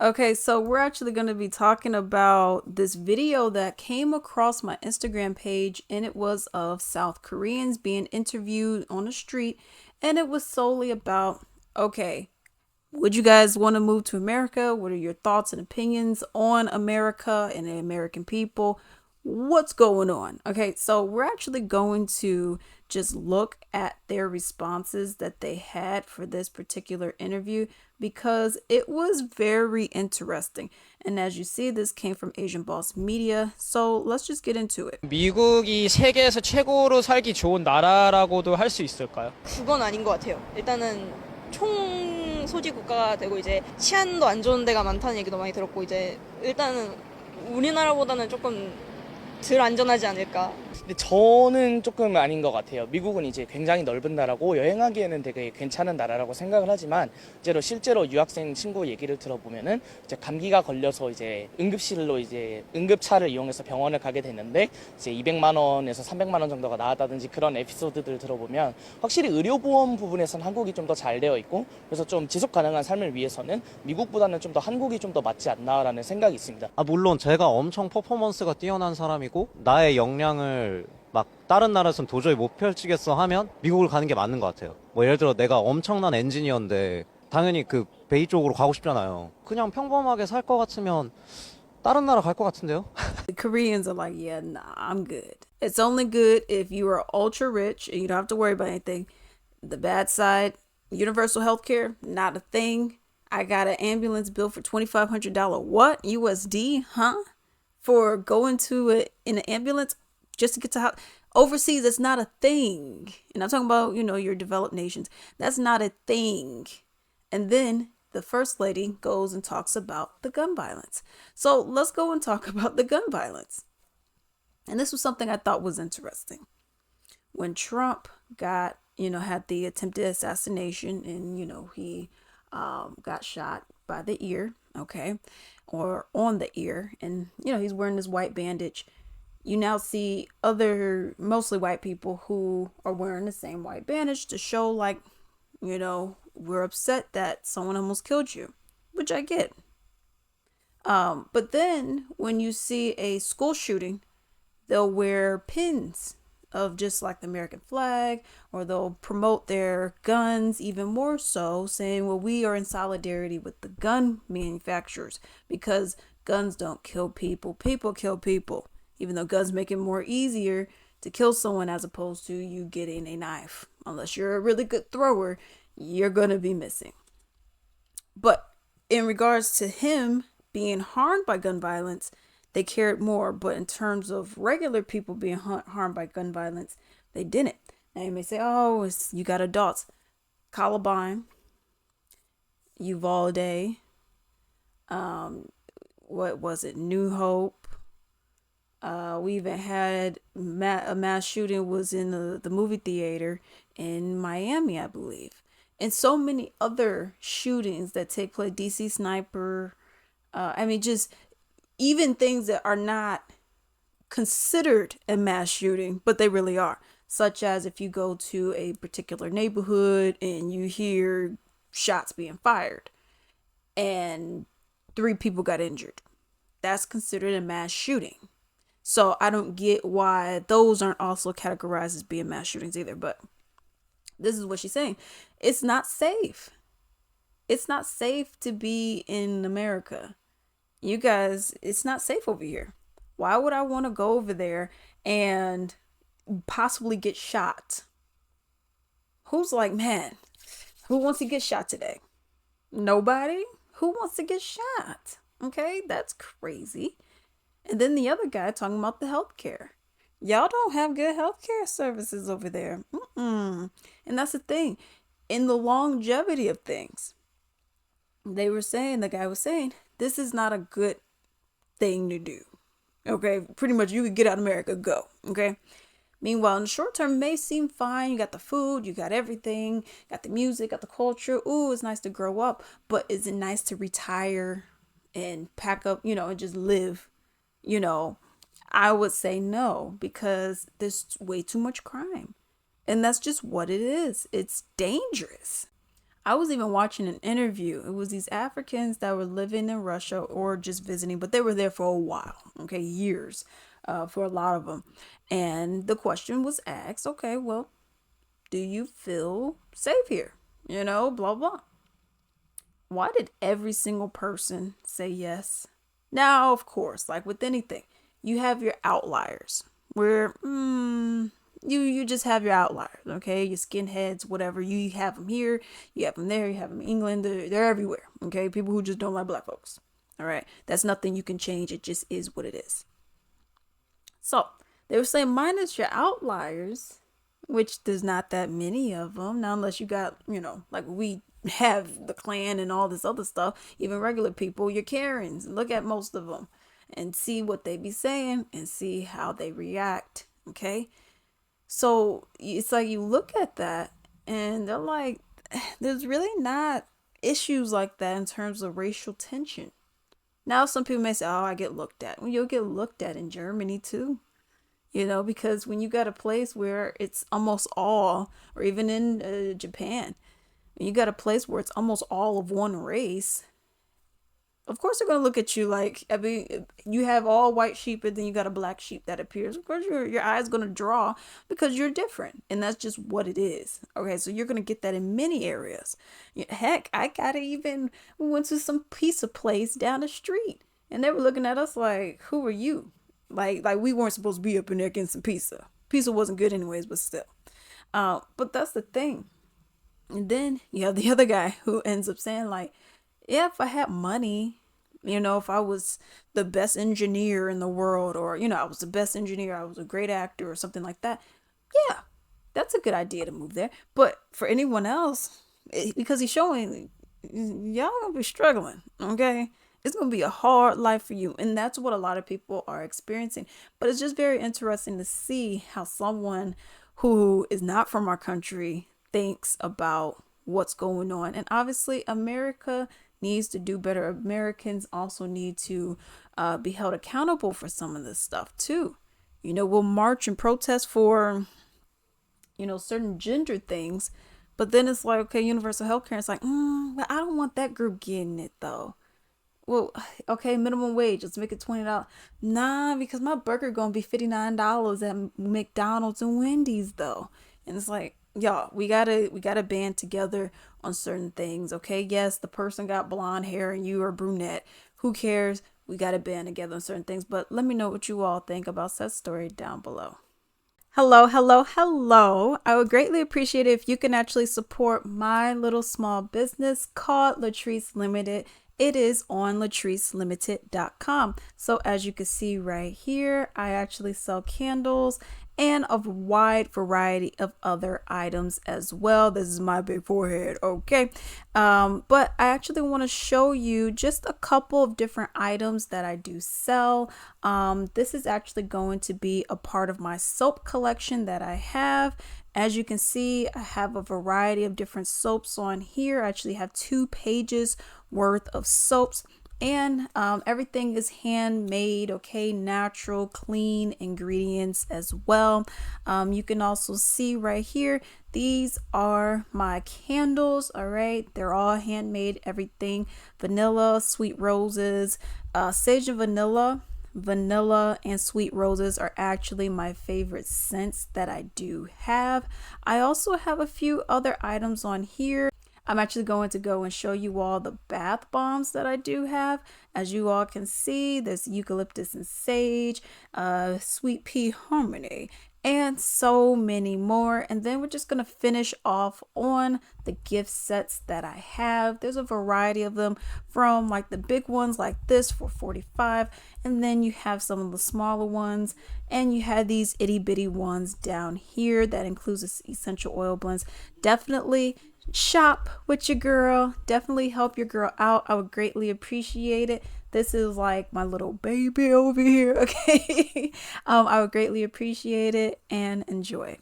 Okay, so we're actually going to be talking about this video that came across my Instagram page, and it was of South Koreans being interviewed on the street, and it was solely about, okay, would you guys want to move to America? What are your thoughts and opinions on America and the American people? What's going on? Okay, so we're actually going to just look at their responses that they had for this particular interview because it was very interesting. And as you see, this came from Asian Boss Media. So let's just get into it. 미국이 세계에서 최고로 살기 좋은 나라라고도 할 수 있을까요? 그건 아닌 것 같아요. 일단은 총 소지 국가가 되고 이제 치안도 안 좋은 데가 많다는 얘기도 많이 들었고 이제 일단은 우리나라보다는 조금 덜 안전하지 않을까. 근데 저는 조금 아닌 것 같아요. 미국은 이제 굉장히 넓은 나라고 여행하기에는 되게 괜찮은 나라라고 생각을 하지만 실제로 유학생 친구 얘기를 들어보면은 이제 감기가 걸려서 이제 응급실로 이제 응급차를 이용해서 병원을 가게 됐는데 이제 200만 원에서 300만 원 정도가 나왔다든지 그런 에피소드들 들어보면 확실히 의료보험 부분에서는 한국이 좀 더 잘 되어 있고 그래서 좀 지속 가능한 삶을 위해서는 미국보다는 좀 더 한국이 좀 더 맞지 않나라는 생각이 있습니다. 물론 제가 엄청 퍼포먼스가 뛰어난 사람이고 나의 역량을 막 다른 나라에서는 도저히 못 펼치겠어 하면 미국을 가는 게 맞는 것 같아요. 뭐 예를 들어 내가 엄청난 엔지니어인데 당연히 그 베이 쪽으로 가고 싶잖아요. 그냥 평범하게 살 것 같으면 다른 나라 갈 것 같은데요? The Koreans are like, yeah, nah, I'm good. It's only good if you are ultra rich and you don't have to worry about anything. The bad side, universal health care, not a thing. I got an ambulance bill for $2,500. What? USD? Huh? For going in an ambulance just to get to overseas, that's not a thing. And I'm talking about, your developed nations. That's not a thing. And then the first lady goes and talks about the gun violence. So let's go and talk about the gun violence. And this was something I thought was interesting. When Trump had the attempted assassination and, he got shot by the ear, okay, or on the ear, and, he's wearing this white bandage. You now see other mostly white people who are wearing the same white bandage to show like, we're upset that someone almost killed you, which I get. But then when you see a school shooting, they'll wear pins of just like the American flag, or they'll promote their guns even more so, saying, well, we are in solidarity with the gun manufacturers because guns don't kill people. People kill people, even though guns make it more easier to kill someone as opposed to you getting a knife. Unless you're a really good thrower, you're going to be missing. But in regards to him being harmed by gun violence, they cared more. But in terms of regular people being harmed by gun violence, they didn't. Now you may say, oh, you got adults. Columbine, Uvalde, what was it? New Hope. We even had a mass shooting was in the movie theater in Miami, I believe. And so many other shootings that take place, DC Sniper. Just even things that are not considered a mass shooting, but they really are. Such as if you go to a particular neighborhood and you hear shots being fired and 3 people got injured. That's considered a mass shooting. So I don't get why those aren't also categorized as being mass shootings either. But this is what she's saying. It's not safe. It's not safe to be in America. You guys, it's not safe over here. Why would I want to go over there and possibly get shot? Who's like, man, who wants to get shot today? Nobody? Who wants to get shot? Okay, that's crazy. And then the other guy talking about the healthcare. Y'all don't have good healthcare services over there. And that's the thing. In the longevity of things, the guy was saying, this is not a good thing to do. Okay, pretty much you could get out of America, go. Okay. Meanwhile, in the short term, it may seem fine. You got the food, you got everything, got the music, got the culture. Ooh, it's nice to grow up. But is it nice to retire and pack up, and just live? I would say no, because there's way too much crime. And that's just what it is. It's dangerous. I was even watching an interview. It was these Africans that were living in Russia or just visiting, but they were there for a while, okay, years, for a lot of them. And the question was asked, okay, well, do you feel safe here? Blah, blah. Why did every single person say yes? Now, of course, like with anything, you have your outliers where you just have your outliers, okay? Your skinheads, whatever. You have them here, you have them there, you have them in England. They're everywhere, okay? People who just don't like black folks, all right? That's nothing you can change. It just is what it is. So they were saying minus your outliers, which there's not that many of them. Now, unless you got, like we have the Klan and all this other stuff, even regular people, your Karens, look at most of them and see what they be saying and see how they react, okay? So it's like you look at that and they're like, there's really not issues like that in terms of racial tension. Now, some people may say, oh, I get looked at. Well, you'll get looked at in Germany too. Because when you got a place where it's almost all, or even in Japan, when you got a place where it's almost all of one race, of course they're gonna look at you like, I mean, you have all white sheep and then you got a black sheep that appears. Of course your eye's gonna draw because you're different, and that's just what it is. Okay, so you're gonna get that in many areas. Heck, I got it even went to some pizza place down the street, and they were looking at us like, who are you? Like we weren't supposed to be up in there getting some pizza. Pizza wasn't good anyways, but still. But that's the thing. And then you have the other guy who ends up saying like, yeah, if I had money, if I was the best engineer in the world, or, I was the best engineer, I was a great actor or something like that. Yeah, that's a good idea to move there. But for anyone else, because he's showing y'all gonna be struggling, okay? It's going to be a hard life for you. And that's what a lot of people are experiencing. But it's just very interesting to see how someone who is not from our country thinks about what's going on. And obviously, America needs to do better. Americans also need to be held accountable for some of this stuff, too. We'll march and protest for, certain gender things. But then it's like, okay, universal health care. It's like, but I don't want that group getting it, though. Well, okay, minimum wage, let's make it $20. Nah, because my burger gonna be $59 at McDonald's and Wendy's though. And it's like, y'all, we gotta band together on certain things, okay? Yes, the person got blonde hair and you are brunette. Who cares? We gotta band together on certain things. But let me know what you all think about Seth's story down below. Hello, hello, hello. I would greatly appreciate it if you can actually support my little small business called Latrice Limited. It is on latricelimited.com. So as you can see right here, I actually sell candles and a wide variety of other items as well. This is my big forehead, okay? But I actually want to show you just a couple of different items that I do sell. This is actually going to be a part of my soap collection that I have. As you can see, I have a variety of different soaps on here. I actually have 2 pages worth of soaps, and everything is handmade, okay, natural, clean ingredients as well. You can also see right here, these are my candles, all right, they're all handmade, everything vanilla, sweet roses, sage and vanilla and sweet roses are actually my favorite scents that I do have. I also have a few other items on here. I'm actually going to go and show you all the bath bombs that I do have. As you all can see, there's eucalyptus and sage, sweet pea harmony, and so many more. And then we're just going to finish off on the gift sets that I have. There's a variety of them, from like the big ones like this for $45, and then you have some of the smaller ones, and you have these itty bitty ones down here that includes essential oil blends. Definitely shop with your girl. Definitely help your girl out. I would greatly appreciate it. This is like my little baby over here, okay? I would greatly appreciate it, and enjoy.